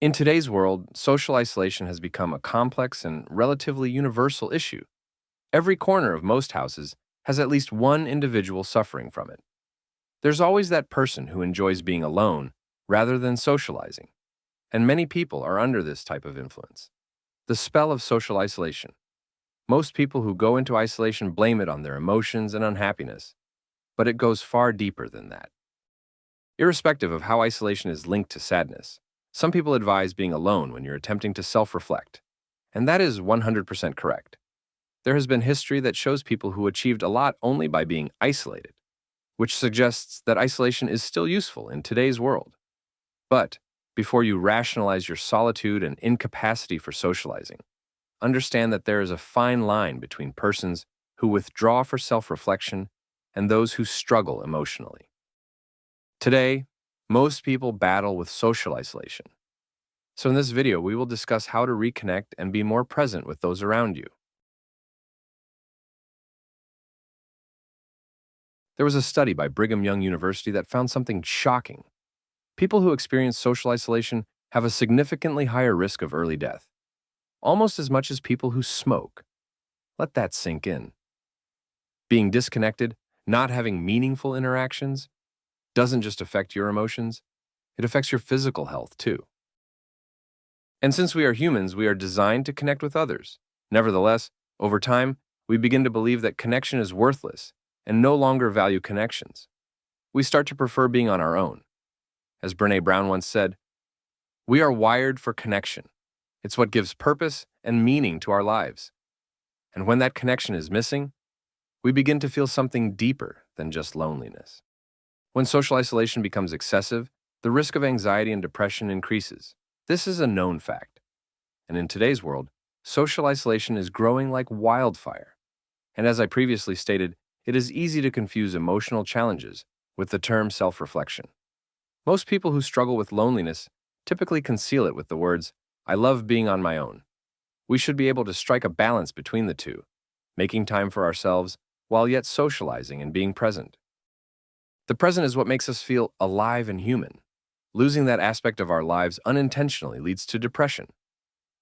In today's world, social isolation has become a complex and relatively universal issue. Every corner of most houses has at least one individual suffering from it. There's always that person who enjoys being alone rather than socializing, and many people are under this type of influence. The spell of social isolation. Most people who go into isolation blame it on their emotions and unhappiness, but it goes far deeper than that. Irrespective of how isolation is linked to sadness, some people advise being alone when you're attempting to self-reflect, and that is 100% correct. There has been history that shows people who achieved a lot only by being isolated, which suggests that isolation is still useful in today's world. But before you rationalize your solitude and incapacity for socializing, understand that there is a fine line between persons who withdraw for self-reflection and those who struggle emotionally. Today, most people battle with social isolation. So in this video, we will discuss how to reconnect and be more present with those around you. There was a study by Brigham Young University that found something shocking. People who experience social isolation have a significantly higher risk of early death, almost as much as people who smoke. Let that sink in. Being disconnected, not having meaningful interactions, doesn't just affect your emotions, it affects your physical health too. And since we are humans, we are designed to connect with others. Nevertheless, over time, we begin to believe that connection is worthless and no longer value connections. We start to prefer being on our own. As Brené Brown once said, "We are wired for connection. It's what gives purpose and meaning to our lives." And when that connection is missing, we begin to feel something deeper than just loneliness. When social isolation becomes excessive, the risk of anxiety and depression increases. This is a known fact. And in today's world, social isolation is growing like wildfire. And as I previously stated, it is easy to confuse emotional challenges with the term self-reflection. Most people who struggle with loneliness typically conceal it with the words, "I love being on my own." We should be able to strike a balance between the two, making time for ourselves while yet socializing and being present. The present is what makes us feel alive and human. Losing that aspect of our lives unintentionally leads to depression.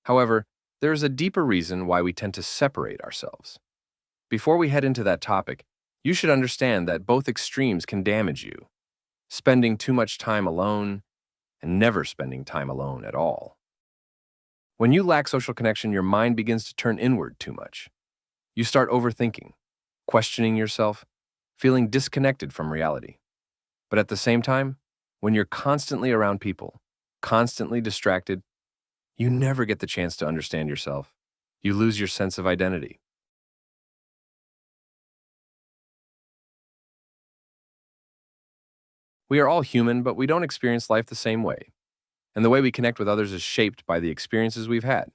However, there is a deeper reason why we tend to separate ourselves. Before we head into that topic, you should understand that both extremes can damage you. Spending too much time alone and never spending time alone at all. When you lack social connection, your mind begins to turn inward too much. You start overthinking, questioning yourself, feeling disconnected from reality. But at the same time, when you're constantly around people, constantly distracted, you never get the chance to understand yourself. You lose your sense of identity. We are all human, but we don't experience life the same way. And the way we connect with others is shaped by the experiences we've had.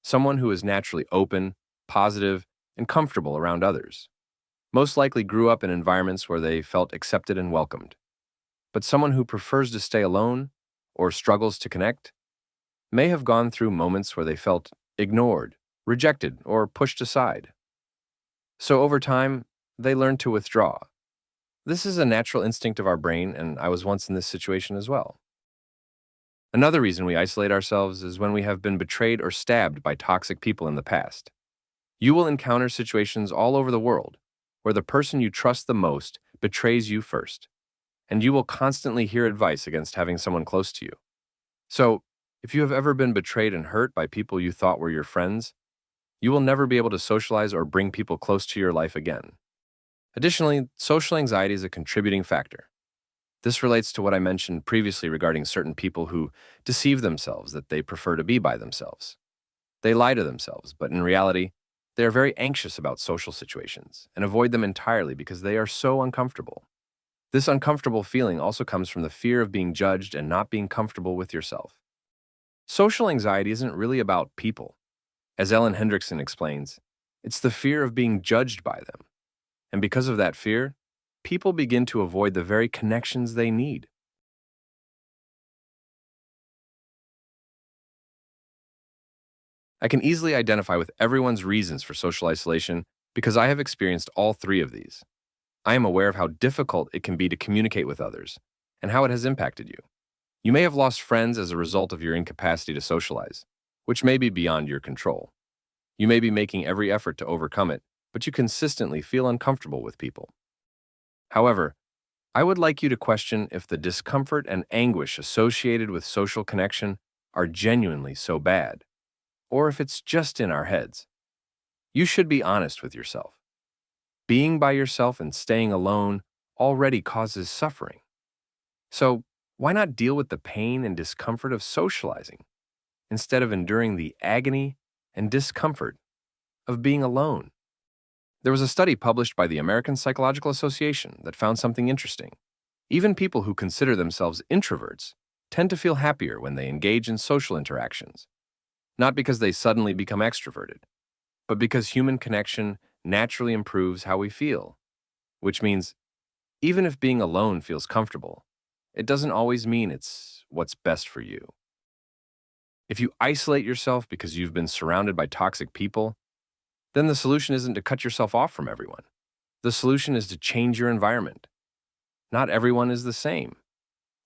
Someone who is naturally open, positive, and comfortable around others most likely grew up in environments where they felt accepted and welcomed. But someone who prefers to stay alone or struggles to connect may have gone through moments where they felt ignored, rejected, or pushed aside. So over time, they learn to withdraw. This is a natural instinct of our brain, and I was once in this situation as well. Another reason we isolate ourselves is when we have been betrayed or stabbed by toxic people in the past. You will encounter situations all over the world where the person you trust the most betrays you first, and you will constantly hear advice against having someone close to you. So, if you have ever been betrayed and hurt by people you thought were your friends, you will never be able to socialize or bring people close to your life again. Additionally, social anxiety is a contributing factor. This relates to what I mentioned previously regarding certain people who deceive themselves that they prefer to be by themselves. They lie to themselves, but in reality, they are very anxious about social situations and avoid them entirely because they are so uncomfortable. This uncomfortable feeling also comes from the fear of being judged and not being comfortable with yourself. Social anxiety isn't really about people. As Ellen Hendrickson explains, it's the fear of being judged by them. And because of that fear, people begin to avoid the very connections they need. I can easily identify with everyone's reasons for social isolation because I have experienced all three of these. I am aware of how difficult it can be to communicate with others and how it has impacted you. You may have lost friends as a result of your incapacity to socialize, which may be beyond your control. You may be making every effort to overcome it, but you consistently feel uncomfortable with people. However, I would like you to question if the discomfort and anguish associated with social connection are genuinely so bad, or if it's just in our heads. You should be honest with yourself. Being by yourself and staying alone already causes suffering. So, why not deal with the pain and discomfort of socializing instead of enduring the agony and discomfort of being alone? There was a study published by the American Psychological Association that found something interesting. Even people who consider themselves introverts tend to feel happier when they engage in social interactions, not because they suddenly become extroverted, but because human connection naturally improves how we feel, which means even if being alone feels comfortable, it doesn't always mean it's what's best for you. If you isolate yourself because you've been surrounded by toxic people, then the solution isn't to cut yourself off from everyone. The solution is to change your environment. Not everyone is the same.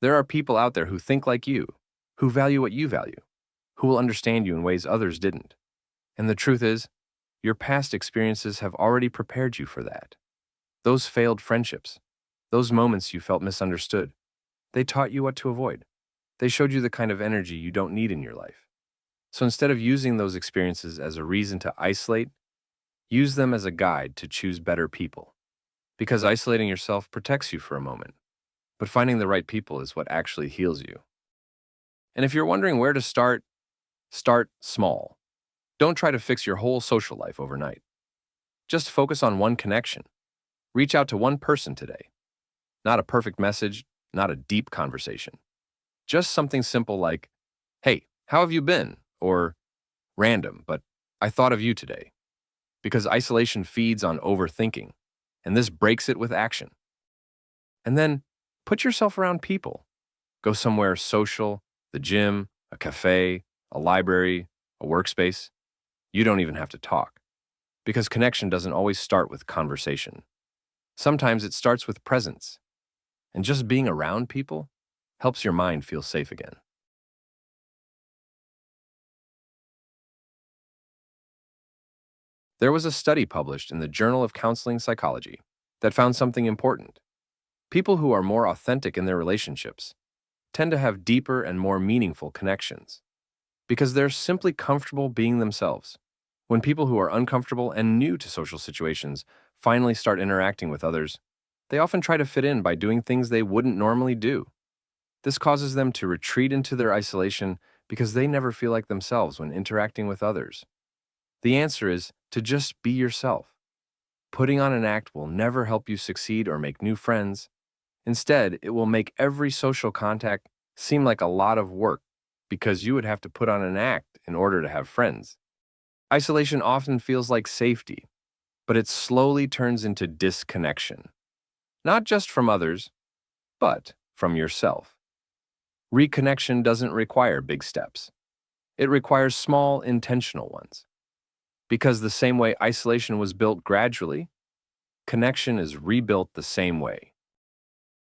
There are people out there who think like you, who value what you value, who will understand you in ways others didn't. And the truth is, your past experiences have already prepared you for that. Those failed friendships, those moments you felt misunderstood, they taught you what to avoid. They showed you the kind of energy you don't need in your life. So instead of using those experiences as a reason to isolate, use them as a guide to choose better people. Because isolating yourself protects you for a moment, but finding the right people is what actually heals you. And if you're wondering where to start small. Don't try to fix your whole social life overnight. Just focus on one connection. Reach out to one person today. Not a perfect message, not a deep conversation. Just something simple like, "Hey, how have you been?" Or random, but "I thought of you today." Because isolation feeds on overthinking, and this breaks it with action. And then put yourself around people. Go somewhere social, the gym, a cafe, a library, a workspace. You don't even have to talk, because connection doesn't always start with conversation. Sometimes it starts with presence, and just being around people helps your mind feel safe again. There was a study published in the Journal of Counseling Psychology that found something important. People who are more authentic in their relationships tend to have deeper and more meaningful connections because they're simply comfortable being themselves. When people who are uncomfortable and new to social situations finally start interacting with others, they often try to fit in by doing things they wouldn't normally do. This causes them to retreat into their isolation because they never feel like themselves when interacting with others. The answer is to just be yourself. Putting on an act will never help you succeed or make new friends. Instead, it will make every social contact seem like a lot of work because you would have to put on an act in order to have friends. Isolation often feels like safety, but it slowly turns into disconnection. Not just from others, but from yourself. Reconnection doesn't require big steps. It requires small, intentional ones. Because the same way isolation was built gradually, connection is rebuilt the same way,